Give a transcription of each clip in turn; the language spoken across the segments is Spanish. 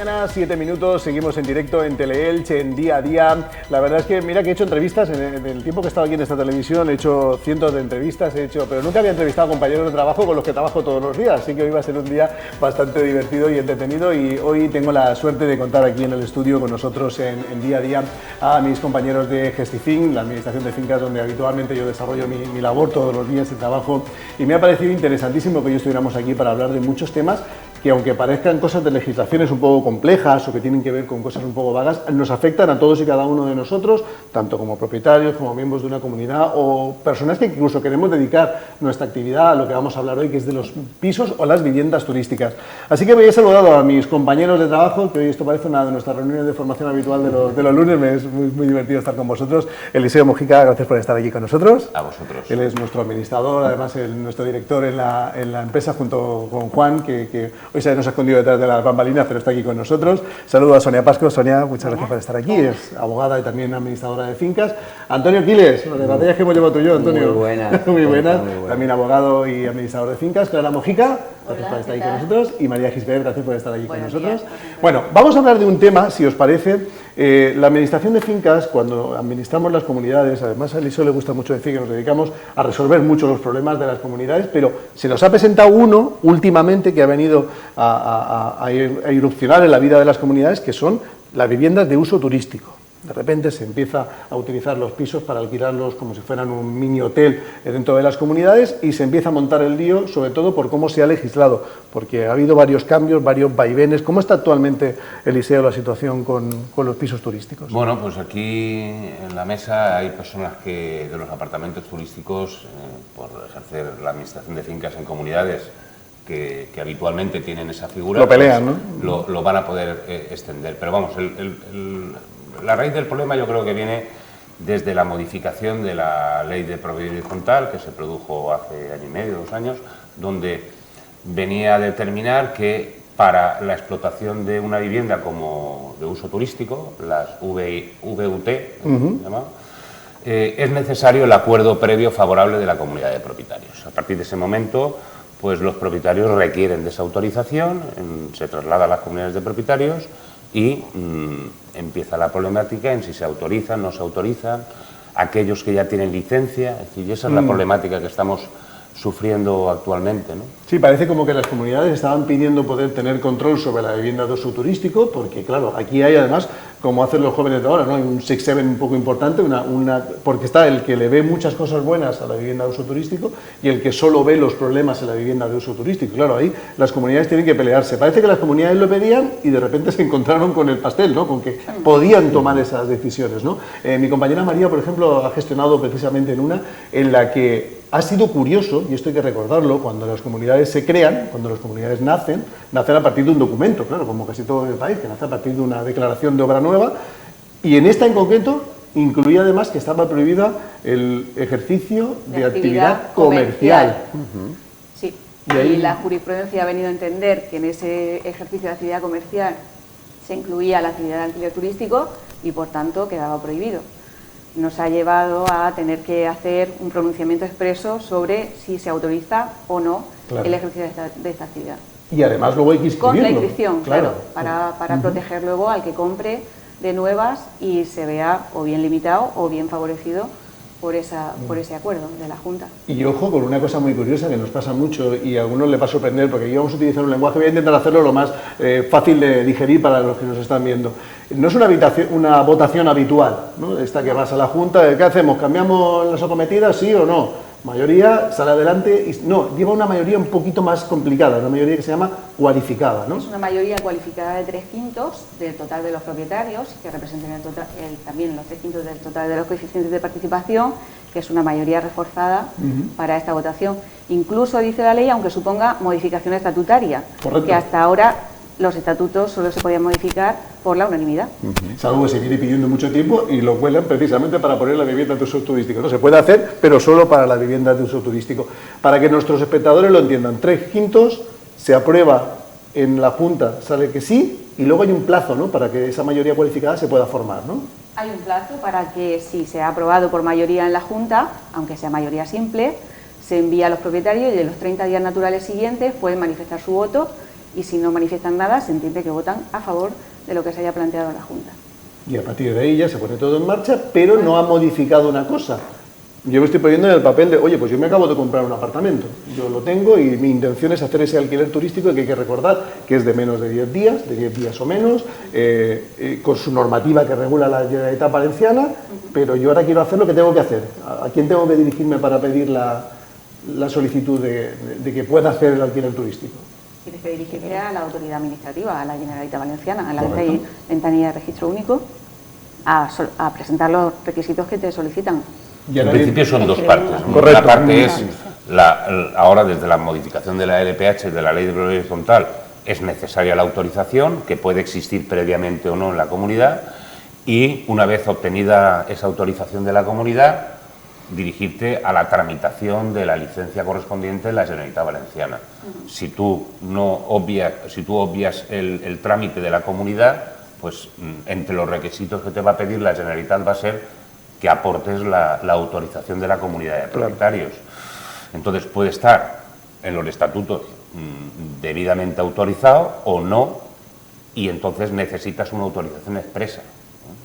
mañana, 7 minutos, seguimos en directo en Teleelche, en Día a Día. La verdad es que mira que he hecho entrevistas, en el tiempo que he estado aquí en esta televisión he hecho cientos de entrevistas, pero nunca había entrevistado a compañeros de trabajo con los que trabajo todos los días, así que hoy va a ser un día bastante divertido y entretenido, y hoy tengo la suerte de contar aquí en el estudio con nosotros en Día a Día a mis compañeros de Gestifin, la administración de fincas donde habitualmente yo desarrollo mi labor todos los días de trabajo, y me ha parecido interesantísimo que hoy estuviéramos aquí para hablar de muchos temas que, aunque parezcan cosas de legislaciones un poco complejas o que tienen que ver con cosas un poco vagas, nos afectan a todos y cada uno de nosotros, tanto como propietarios, como miembros de una comunidad o personas que incluso queremos dedicar nuestra actividad a lo que vamos a hablar hoy, que es de los pisos o las viviendas turísticas. Así que me he saludado a mis compañeros de trabajo, que hoy esto parece una de nuestras reuniones de formación habitual de los lunes, me es muy divertido estar con vosotros. Eliseo Mojica, gracias por estar aquí con nosotros. A vosotros. Él es nuestro administrador, además nuestro director en la empresa, junto con Juan, que hoy se nos ha escondido detrás de las bambalinas, pero está aquí con nosotros. Saludo a Sonia Pasco. Sonia, muchas gracias por estar aquí. Es abogada y también administradora de fincas. Antonio Quiles, las batallas que hemos llevado tú y yo, Antonio. Muy buenas. Muy buenas. También abogado y administrador de fincas. Clara Mojica, gracias por estar aquí con nosotros. Y María Gisbert, gracias por estar aquí con nosotros. Bueno, vamos a hablar de un tema, si os parece. La administración de fincas, cuando administramos las comunidades, además a Eliseo le gusta mucho decir que nos dedicamos a resolver mucho los problemas de las comunidades, pero se nos ha presentado uno últimamente que ha venido a irrupcionar en la vida de las comunidades, que son las viviendas de uso turístico. De repente se empieza a utilizar los pisos para alquilarlos como si fueran un mini hotel dentro de las comunidades, y se empieza a montar el lío, sobre todo por cómo se ha legislado, porque ha habido varios cambios, varios vaivenes. ¿Cómo está actualmente, Eliseo, la situación con los pisos turísticos? Bueno, pues aquí en la mesa hay personas que de los apartamentos turísticos, por ejercer la administración de fincas en comunidades, que habitualmente tienen esa figura, lo pelean, pues, lo van a poder extender. Pero vamos, la raíz del problema yo creo que viene desde la modificación de la ley de propiedad horizontal, que se produjo hace año y medio, 2 años, donde venía a determinar que para la explotación de una vivienda como de uso turístico, las VUT, es necesario el acuerdo previo favorable de la comunidad de propietarios. A partir de ese momento, pues los propietarios requieren de esa autorización, se traslada a las comunidades de propietarios y empieza la problemática en si se autorizan, no se autorizan, aquellos que ya tienen licencia, es decir, esa es la problemática que estamos sufriendo actualmente, ¿no? Sí, parece como que las comunidades estaban pidiendo poder tener control sobre la vivienda de uso turístico, porque claro, aquí hay además, como hacen los jóvenes de ahora, ¿no? Hay un 6-7 un poco importante, porque está el que le ve muchas cosas buenas a la vivienda de uso turístico y el que solo ve los problemas en la vivienda de uso turístico. Claro, ahí las comunidades tienen que pelearse. Parece que las comunidades lo pedían y de repente se encontraron con el pastel, ¿no? Con que podían tomar esas decisiones, ¿no? Mi compañera María, por ejemplo, ha gestionado precisamente en una en la que ha sido curioso, y esto hay que recordarlo, cuando las comunidades se crean, cuando las comunidades nacen a partir de un documento, claro, como casi todo el país, que nace a partir de una declaración de obra nueva, y en esta en concreto incluía además que estaba prohibida el ejercicio de actividad comercial. Sí, y ahí la jurisprudencia ha venido a entender que en ese ejercicio de actividad comercial se incluía la actividad de alquiler turístico y por tanto quedaba prohibido. Nos ha llevado a tener que hacer un pronunciamiento expreso sobre si se autoriza o no el ejercicio de esta actividad. Y además luego hay que inscribirlo. Con la inscripción, claro, para proteger luego al que compre de nuevas y se vea o bien limitado o bien favorecido por ese acuerdo de la Junta. Y ojo con una cosa muy curiosa que nos pasa mucho y a algunos les va a sorprender, porque aquí vamos a utilizar un lenguaje, voy a intentar hacerlo lo más fácil de digerir para los que nos están viendo. No es una votación habitual, ¿no? Esta que vas a la Junta, ¿qué hacemos? ¿Cambiamos las acometidas, sí o no? Mayoría sale adelante, no, lleva una mayoría un poquito más complicada, una mayoría que se llama cualificada, ¿no? Es una mayoría cualificada de 3/5 del total de los propietarios, que representan también los 3/5 del total de los coeficientes de participación, que es una mayoría reforzada para esta votación. Incluso dice la ley, aunque suponga modificación estatutaria, que hasta ahora los estatutos solo se podían modificar por la unanimidad. Es algo que se viene pidiendo mucho tiempo y lo cuelan precisamente para poner la vivienda de uso turístico. No se puede hacer, pero solo para la vivienda de uso turístico. Para que nuestros espectadores lo entiendan, 3/5 se aprueba en la Junta, sale que sí, y luego hay un plazo, ¿no?, para que esa mayoría cualificada se pueda formar, ¿no? Hay un plazo para que, si se ha aprobado por mayoría en la Junta, aunque sea mayoría simple, se envía a los propietarios y en los 30 días naturales siguientes pueden manifestar su voto y si no manifiestan nada, se entiende que votan a favor de lo que se haya planteado en la Junta. Y a partir de ahí ya se pone todo en marcha, pero no ha modificado una cosa. Yo me estoy poniendo en el papel de, oye, pues yo me acabo de comprar un apartamento, yo lo tengo y mi intención es hacer ese alquiler turístico que hay que recordar que es de menos de 10 días, de 10 días o menos, con su normativa que regula la Generalitat Valenciana, pero yo ahora quiero hacer lo que tengo que hacer. ¿A quién tengo que dirigirme para pedir la solicitud de que pueda hacer el alquiler turístico? Tienes que dirigirte a la autoridad administrativa, a la Generalitat Valenciana, a la ventanilla de registro único, a presentar los requisitos que te solicitan. En principio son dos partes. Correcto. Una parte es, ahora desde la modificación de la LPH, de la Ley de Propiedad Horizontal, es necesaria la autorización, que puede existir previamente o no en la comunidad, y una vez obtenida esa autorización de la comunidad, dirigirte a la tramitación de la licencia correspondiente en la Generalitat Valenciana. Si tú obvias el trámite de la comunidad, pues entre los requisitos que te va a pedir la Generalitat va a ser que aportes la autorización de la comunidad de propietarios. Entonces puede estar en los estatutos debidamente autorizado o no, y entonces necesitas una autorización expresa,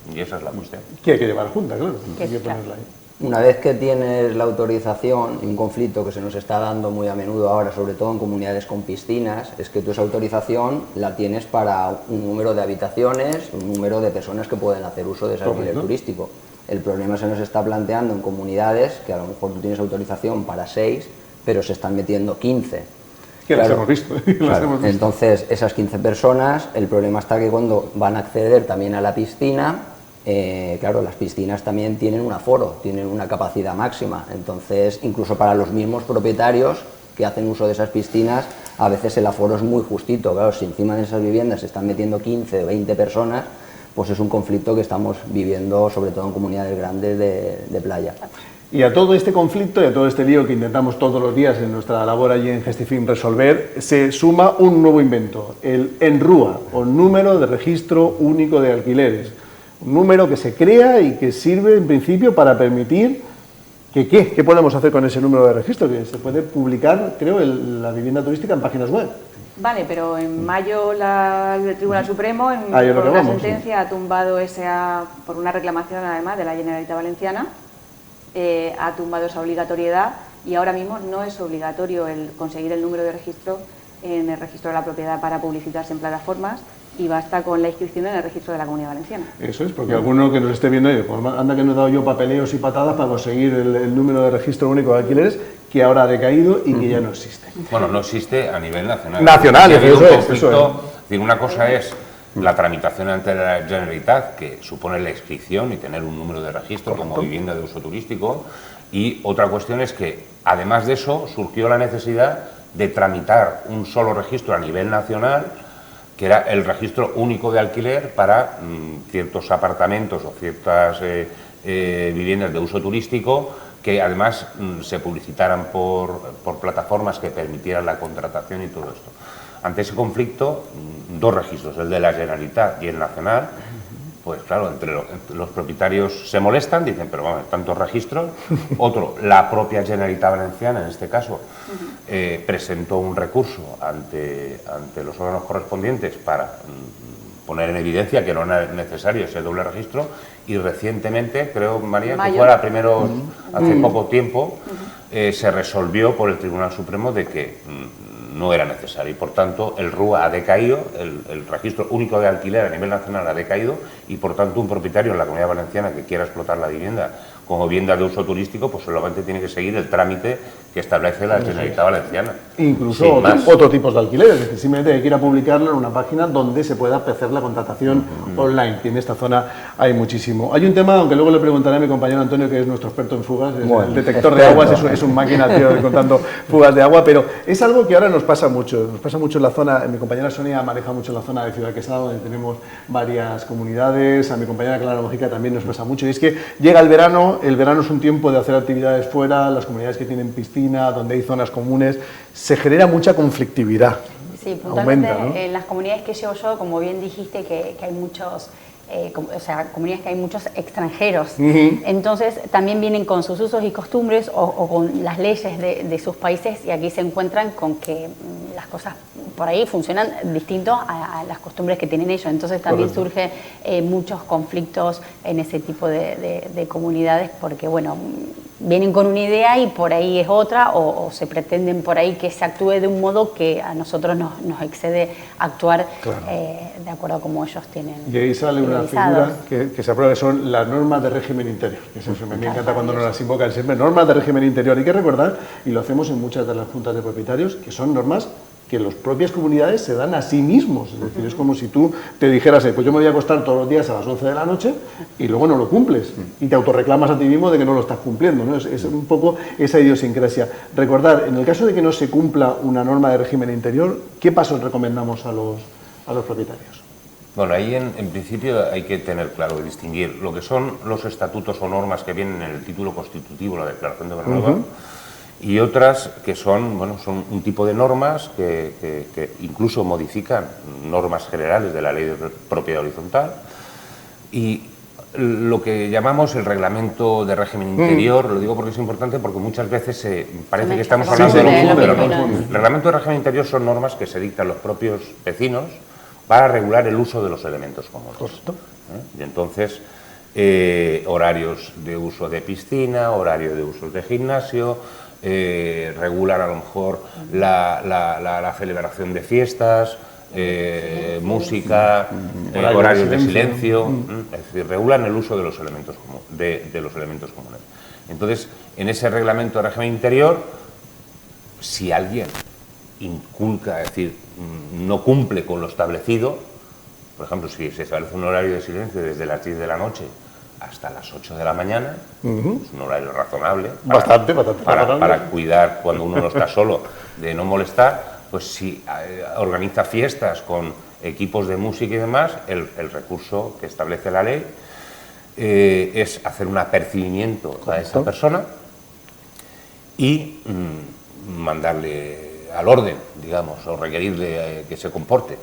¿no? Y esa es la cuestión. Que hay que llevar a Junta, claro. Hay que ponerla ahí. Una vez que tienes la autorización, un conflicto que se nos está dando muy a menudo ahora, sobre todo en comunidades con piscinas, es que tú esa autorización la tienes para un número de habitaciones, un número de personas que pueden hacer uso de ese alquiler turístico. El problema se nos está planteando en comunidades que a lo mejor tú tienes autorización para 6, pero se están metiendo 15. Que las hemos visto. Entonces, esas 15 personas, el problema está que cuando van a acceder también a la piscina, claro, las piscinas también tienen un aforo, tienen una capacidad máxima. Entonces, incluso para los mismos propietarios que hacen uso de esas piscinas, a veces el aforo es muy justito. Claro, si encima de esas viviendas se están metiendo 15 o 20 personas, pues es un conflicto que estamos viviendo sobre todo en comunidades grandes de playa. Y a todo este conflicto y a todo este lío que intentamos todos los días en nuestra labor allí en Gestifin resolver, se suma un nuevo invento, el ENRUA, o Número de Registro Único de Alquileres. Un número que se crea y que sirve en principio para permitir que, ¿qué podemos hacer con ese número de registro? Que se puede publicar, creo, la vivienda turística en páginas web. Vale, pero en mayo el Tribunal Supremo, por una sentencia, ha tumbado por una reclamación además de la Generalitat Valenciana, ha tumbado esa obligatoriedad y ahora mismo no es obligatorio el conseguir el número de registro en el registro de la propiedad para publicitarse en plataformas, y basta con la inscripción en el registro de la Comunidad Valenciana. Eso es, porque alguno que nos esté viendo, pues anda que no he dado yo papeleos y patadas para conseguir el número de registro único de alquileres, que ahora ha decaído y que ya no existe. Bueno, no existe a nivel nacional. Nacional, eso es. Decir, una cosa es la tramitación ante la Generalitat, que supone la inscripción y tener un número de registro como vivienda de uso turístico, y otra cuestión es que, además de eso, surgió la necesidad de tramitar un solo registro a nivel nacional, que era el registro único de alquiler para ciertos apartamentos o ciertas viviendas de uso turístico, que además se publicitaran por plataformas que permitieran la contratación y todo esto. Ante ese conflicto, dos registros, el de la Generalitat y el nacional, pues claro, entre los propietarios se molestan, dicen, pero vamos, tantos registros. Otro, la propia Generalitat Valenciana, en este caso, presentó un recurso ante los órganos correspondientes para poner en evidencia que no era necesario ese doble registro, y recientemente, creo, María, que fuera primero, hace poco tiempo, se resolvió por el Tribunal Supremo de que no era necesario, y por tanto el RUA ha decaído, el registro único de alquiler a nivel nacional ha decaído, y por tanto un propietario en la Comunidad Valenciana que quiera explotar la vivienda como vivienda de uso turístico, pues solamente tiene que seguir el trámite que establece la Generalitat Valenciana. Incluso otro tipo de alquileres, es decir, simplemente hay que ir a publicarlo en una página donde se pueda hacer la contratación online, que en esta zona hay muchísimo. Hay un tema, aunque luego le preguntaré a mi compañero Antonio, que es nuestro experto en fugas, el detector de aguas, es un máquina, tío, contando fugas de agua, pero es algo que ahora nos pasa mucho en la zona. Mi compañera Sonia maneja mucho la zona de Ciudad Quesada, donde tenemos varias comunidades, a mi compañera Clara Mojica también nos pasa mucho, y es que llega el verano es un tiempo de hacer actividades fuera, las comunidades que tienen piscina, donde hay zonas comunes, se genera mucha conflictividad. Sí, puntualmente Aumenta, ¿no? En las comunidades que llevo yo, como bien dijiste, que hay muchos, comunidades que hay muchos extranjeros, entonces también vienen con sus usos y costumbres o con las leyes de sus países, y aquí se encuentran con que las cosas por ahí funcionan distinto a las costumbres que tienen ellos. Entonces también surge muchos conflictos en ese tipo de comunidades porque, bueno, vienen con una idea y por ahí es otra, o se pretenden por ahí que se actúe de un modo que a nosotros nos excede actuar de acuerdo a como ellos tienen. Y ahí sale una figura que se aprueba, que son las normas de régimen interior. Que es eso, me encanta cuando nos las invocan siempre. Normas de régimen interior. Hay que recordar, y lo hacemos en muchas de las juntas de propietarios, que son normas que las propias comunidades se dan a sí mismos. Es decir, es como si tú te dijeras, pues yo me voy a acostar todos los días a las 11 de la noche y luego no lo cumples. Y te autorreclamas a ti mismo de que no lo estás cumpliendo, ¿no? Es un poco esa idiosincrasia. Recordad, en el caso de que no se cumpla una norma de régimen interior, ¿qué pasos recomendamos a los propietarios? Bueno, ahí en principio hay que tener claro y distinguir lo que son los estatutos o normas que vienen en el título constitutivo, la Declaración de Gobernador, y otras que son, bueno, son un tipo de normas que incluso modifican normas generales de la Ley de Propiedad Horizontal, y lo que llamamos el reglamento de régimen interior, lo digo porque es importante, porque muchas veces parece que estamos hablando de lo mismo, pero no. El reglamento de régimen interior son normas que se dictan los propios vecinos para regular el uso de los elementos comunes. Y entonces, horarios de uso de piscina, horario de uso de gimnasio, regular a lo mejor la celebración de fiestas, música, horarios de silencio, es decir, regulan el uso de los elementos comunes. Entonces, en ese reglamento de régimen interior, si alguien inculca, es decir, no cumple con lo establecido, por ejemplo, si se establece un horario de silencio desde las 10 de la noche hasta las 8 de la mañana, es un horario razonable para cuidar cuando uno no está solo, de no molestar. Pues si organiza fiestas con equipos de música y demás, el recurso que establece la ley es hacer un apercibimiento a esa persona y mandarle al orden, digamos, o requerirle que se comporte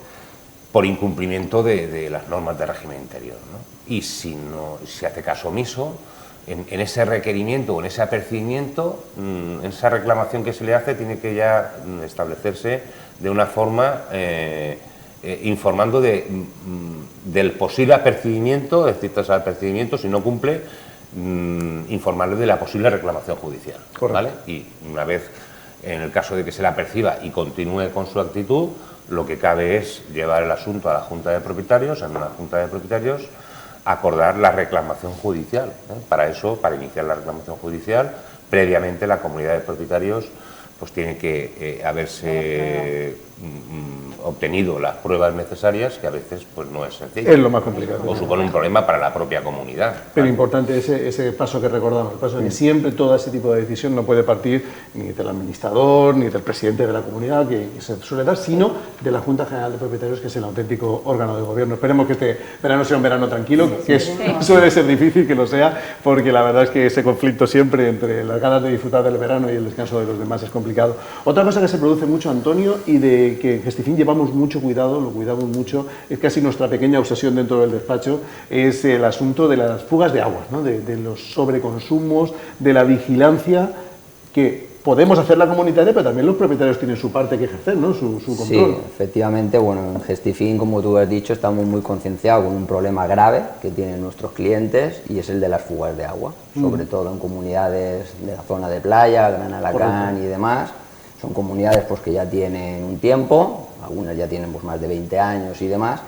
por incumplimiento de las normas de régimen interior, ¿no? Y si hace caso omiso, en ese requerimiento o en ese apercibimiento, en esa reclamación que se le hace, tiene que ya establecerse de una forma informando del posible apercibimiento, es decir, tras el apercibimiento, si no cumple, informarle de la posible reclamación judicial, ¿vale? Y una vez, en el caso de que se la perciba y continúe con su actitud, lo que cabe es llevar el asunto a la Junta de Propietarios, en una Junta de Propietarios, acordar la reclamación judicial. Para eso, para iniciar la reclamación judicial, previamente la comunidad de propietarios pues tiene que haberse obtenido las pruebas necesarias, que a veces pues no es sencillo. Es lo más complicado. O supone un problema para la propia comunidad. Pero importante ese paso que recordamos, el paso de que siempre todo ese tipo de decisión no puede partir ni del administrador, ni del presidente de la comunidad, que se suele dar, sino de la Junta General de Propietarios, que es el auténtico órgano de gobierno. Esperemos que este verano sea un verano tranquilo, que suele ser difícil que lo sea, porque la verdad es que ese conflicto siempre entre las ganas de disfrutar del verano y el descanso de los demás es complicado. Otra cosa que se produce mucho, Antonio, y de que en Gestifin llevamos mucho cuidado, lo cuidamos mucho, es casi nuestra pequeña obsesión dentro del despacho, es el asunto de las fugas de agua, ¿no? de los sobreconsumos, de la vigilancia que podemos hacer la comunitaria, pero también los propietarios tienen su parte que ejercer, ¿no? su control. Sí, efectivamente, bueno, en Gestifin, como tú has dicho, estamos muy concienciados con un problema grave que tienen nuestros clientes, y es el de las fugas de agua, sobre todo en comunidades de la zona de playa, Gran Alacrán y demás. Son comunidades pues que ya tienen un tiempo, algunas ya tienen pues más de 20 años y demás,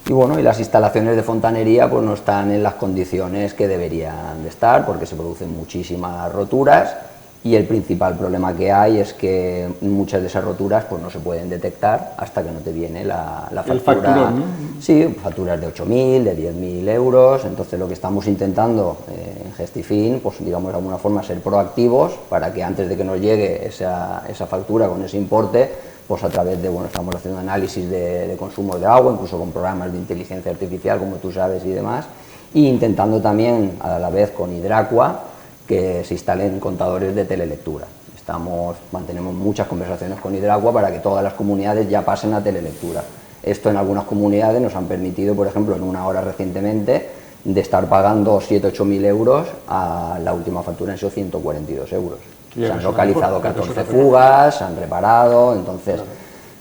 y bueno, y las instalaciones de fontanería pues no están en las condiciones que deberían de estar, porque se producen muchísimas roturas, y el principal problema que hay es que muchas de esas roturas pues no se pueden detectar hasta que no te viene la factura. El facturón, ¿no? Sí, facturas de 8.000, de 10.000 euros. Entonces lo que estamos intentando en Gestifin, pues digamos de alguna forma ser proactivos para que antes de que nos llegue esa factura con ese importe, pues a través de, bueno, estamos haciendo análisis de consumo de agua, incluso con programas de inteligencia artificial, como tú sabes, y demás, e intentando también a la vez con Hidracua que se instalen contadores de telelectura. Mantenemos muchas conversaciones con Hidracua para que todas las comunidades ya pasen a telelectura. Esto en algunas comunidades nos han permitido, por ejemplo, en una hora recientemente, de estar pagando 7.000 o 8.000 euros, a la última factura han sido 142 euros. Se han localizado 14 fugas, se han reparado, entonces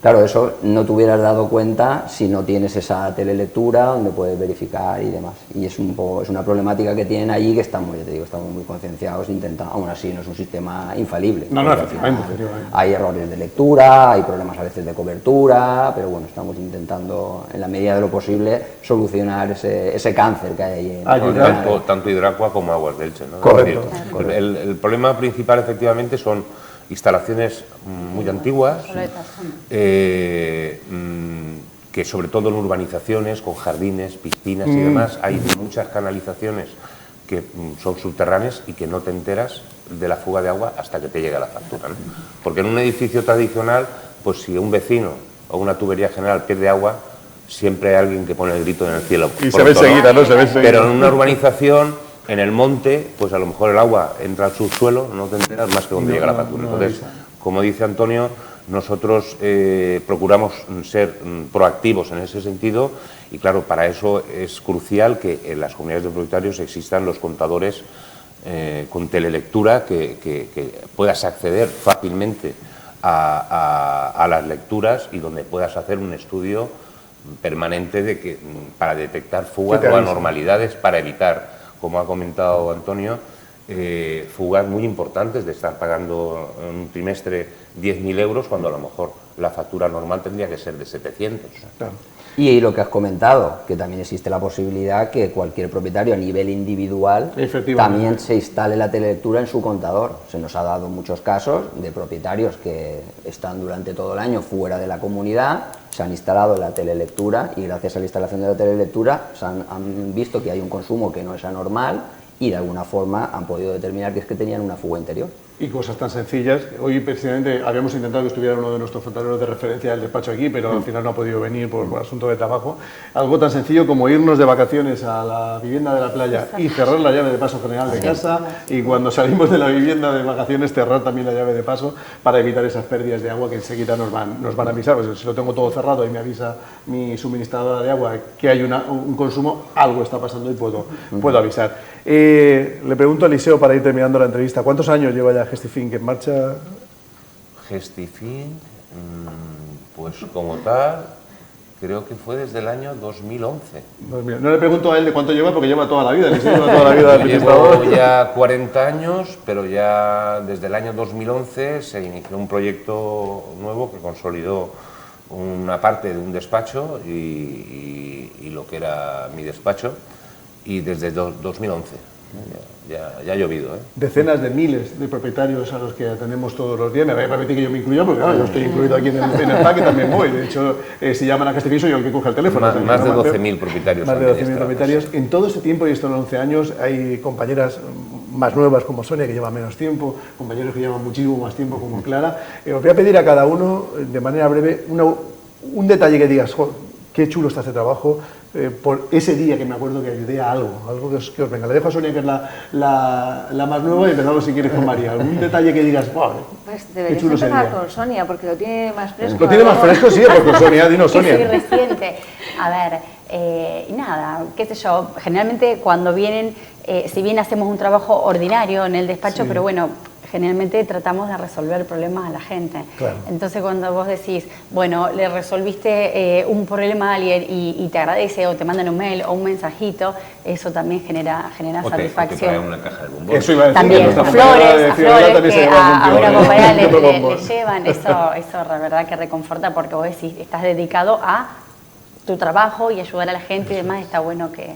Claro, eso no te hubieras dado cuenta si no tienes esa telelectura donde puedes verificar y demás. Y es una problemática que tienen allí que estamos, ya te digo, estamos muy concienciados, aún así no es un sistema infalible. No, efectivamente. Hay errores de lectura, hay problemas a veces de cobertura, pero bueno, estamos intentando en la medida de lo posible solucionar ese cáncer que hay ahí. Tanto Hidracua como Aguas de Elche, ¿no? Correcto. El problema principal efectivamente son instalaciones muy antiguas, que sobre todo en urbanizaciones, con jardines, piscinas y demás, hay muchas canalizaciones que son subterráneas y que no te enteras de la fuga de agua hasta que te llega la factura, ¿no? Porque en un edificio tradicional, pues si un vecino o una tubería general pierde agua, siempre hay alguien que pone el grito en el cielo. Y se ve enseguida, ¿no? Se ve enseguida. Pero en una urbanización, en el monte, pues a lo mejor el agua entra al subsuelo, no te enteras más que donde llega la factura. Entonces, como dice Antonio, nosotros procuramos ser proactivos en ese sentido y claro, para eso es crucial que en las comunidades de propietarios existan los contadores con telelectura, que puedas acceder fácilmente a las lecturas y donde puedas hacer un estudio permanente para detectar fugas o anormalidades, para evitar, como ha comentado Antonio, fugas muy importantes de estar pagando en un trimestre 10.000 euros cuando a lo mejor la factura normal tendría que ser de 700. Claro. Y lo que has comentado, que también existe la posibilidad que cualquier propietario a nivel individual también se instale la telelectura en su contador. Se nos ha dado muchos casos de propietarios que están durante todo el año fuera de la comunidad, se han instalado la telelectura y gracias a la instalación de la telelectura han visto que hay un consumo que no es anormal y de alguna forma han podido determinar que es que tenían una fuga interior. Y cosas tan sencillas. Hoy precisamente habíamos intentado que estuviera uno de nuestros fontaneros de referencia del despacho aquí, pero al final no ha podido venir por asunto de trabajo. Algo tan sencillo como irnos de vacaciones a la vivienda de la playa y cerrar la llave de paso general de casa, y cuando salimos de la vivienda de vacaciones cerrar también la llave de paso para evitar esas pérdidas de agua que enseguida nos van a avisar. Pues si lo tengo todo cerrado y me avisa mi suministradora de agua que hay un consumo, algo está pasando y puedo avisar. Le pregunto a Eliseo, para ir terminando la entrevista, ¿cuántos años lleva ya Gestifink en marcha? Gestifink, pues como tal, creo que fue desde el año 2011. No le pregunto a él de cuánto lleva, porque lleva toda la vida. Eliseo lleva toda la vida de administrador. Llevo ya 40 años, pero ya desde el año 2011 se inició un proyecto nuevo que consolidó una parte de un despacho y lo que era mi despacho, y desde 2011. Ya ha llovido, ¿eh? Decenas de miles de propietarios a los que atendemos todos los días. Me voy a permitir que yo me incluya, porque claro, yo estoy incluido aquí en el PAC y también voy. De hecho, si llaman a Gestifink soy yo el que coge el teléfono. Más de 12.000 propietarios. Más de 12.000 propietarios. En todo ese tiempo, y esto en 11 años, hay compañeras más nuevas como Sonia, que lleva menos tiempo, compañeros que llevan muchísimo más tiempo como Clara. Os voy a pedir a cada uno, de manera breve, un detalle que digas, qué chulo está este trabajo, por ese día que me acuerdo que ayudé a algo que os venga. Le dejo a Sonia, que es la más nueva, y empezamos si quieres con María. ¿Algún detalle que digas, wow, pues deberías empezar con Sonia, porque lo tiene más fresco? Lo tiene más fresco, sí, pues con Sonia, dinos, Sonia. Sí, reciente. A ver, nada, qué sé yo, generalmente cuando vienen, si bien hacemos un trabajo ordinario en el despacho, pero bueno, generalmente tratamos de resolver problemas a la gente. Claro. Entonces cuando vos decís, bueno, le resolviste un problema a alguien y te agradece o te mandan un mail o un mensajito, eso también genera satisfacción. Te traen una caja de bombones. Eso iba a decir, también, que flores que a una compañera le bombón. llevan, eso la verdad que reconforta, porque vos decís, estás dedicado a tu trabajo y ayudar a la gente y demás, está bueno que...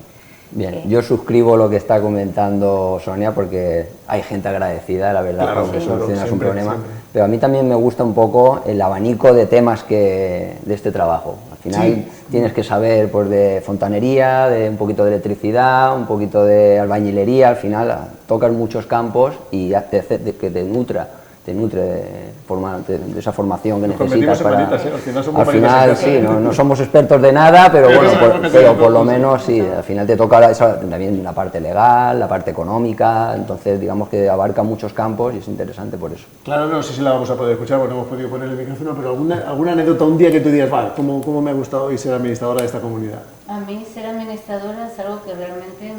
Bien, yo suscribo lo que está comentando Sonia, porque hay gente agradecida, la verdad, claro, cuando solucionas un problema. Siempre. Pero a mí también me gusta un poco el abanico de temas de este trabajo. Al final tienes que saber pues, de fontanería, de un poquito de electricidad, un poquito de albañilería. Al final tocas muchos campos y que te nutre de esa formación que necesitas para... Al final sí, no somos expertos de nada, pero bueno, por lo menos sí, al final te toca también la parte legal, la parte económica, entonces digamos que abarca muchos campos y es interesante por eso. Claro, no sé si la vamos a poder escuchar porque no hemos podido poner el micrófono, pero alguna anécdota un día que tú digas, vale, ¿cómo me ha gustado hoy ser administradora de esta comunidad? A mí ser administradora es algo que realmente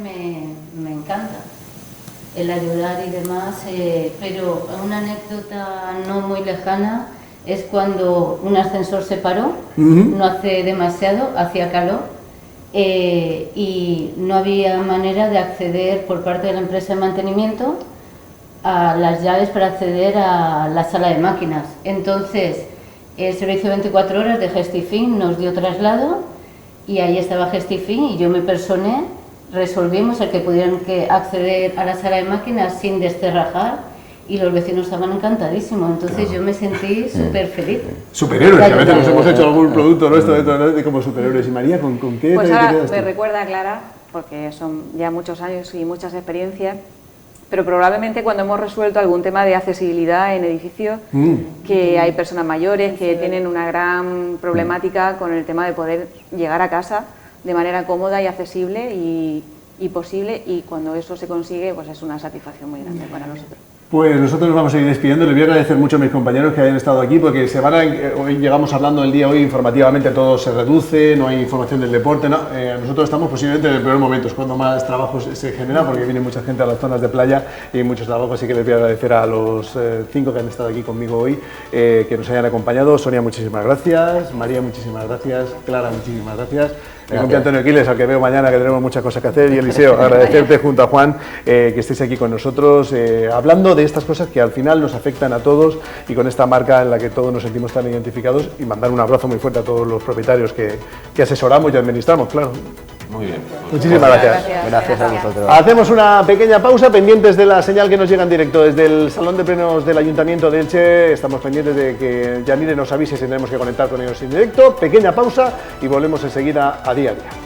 me encanta, el ayudar y demás, pero una anécdota no muy lejana es cuando un ascensor se paró, no hace demasiado, hacía calor, y no había manera de acceder por parte de la empresa de mantenimiento a las llaves para acceder a la sala de máquinas. Entonces, el servicio 24 horas de Gestifin nos dio traslado y ahí estaba Gestifin y yo me personé, resolvimos el que pudieran acceder a la sala de máquinas sin descerrajar y los vecinos estaban encantadísimos, entonces yo me sentí súper feliz. Superhéroes, que a veces nos hemos hecho algún producto nuestro de como superhéroes. Y María, ¿con qué pues te ahora quedas tú? me recuerda a Clara, porque son ya muchos años y muchas experiencias, pero probablemente cuando hemos resuelto algún tema de accesibilidad en edificios, que hay personas mayores que tienen una gran problemática con el tema de poder llegar a casa de manera cómoda y accesible y posible, y cuando eso se consigue, pues es una satisfacción muy grande para nosotros. Pues nosotros nos vamos a ir despidiendo. Les voy a agradecer mucho a mis compañeros que hayan estado aquí, porque hoy llegamos hablando el día hoy informativamente, todo se reduce, no hay información del deporte, no. Nosotros estamos posiblemente en el peor momento, es cuando más trabajo se genera, porque viene mucha gente a las zonas de playa y muchos trabajos, así que les voy a agradecer a los 5 que han estado aquí conmigo hoy, que nos hayan acompañado. Sonia, muchísimas gracias. María, muchísimas gracias. Clara, muchísimas gracias. Mi compañero Antonio Quiles, al que veo mañana, que tenemos muchas cosas que hacer, y Eliseo, agradecerte junto a Juan que estéis aquí con nosotros, hablando de estas cosas que al final nos afectan a todos, y con esta marca en la que todos nos sentimos tan identificados, y mandar un abrazo muy fuerte a todos los propietarios que asesoramos y administramos, claro. Muy bien. Muchísimas gracias. Gracias a vosotros. Hacemos una pequeña pausa, pendientes de la señal que nos llega en directo desde el Salón de Plenos del Ayuntamiento de Elche. Estamos pendientes de que Yanire nos avise si tenemos que conectar con ellos en directo. Pequeña pausa y volvemos enseguida a Día a Día.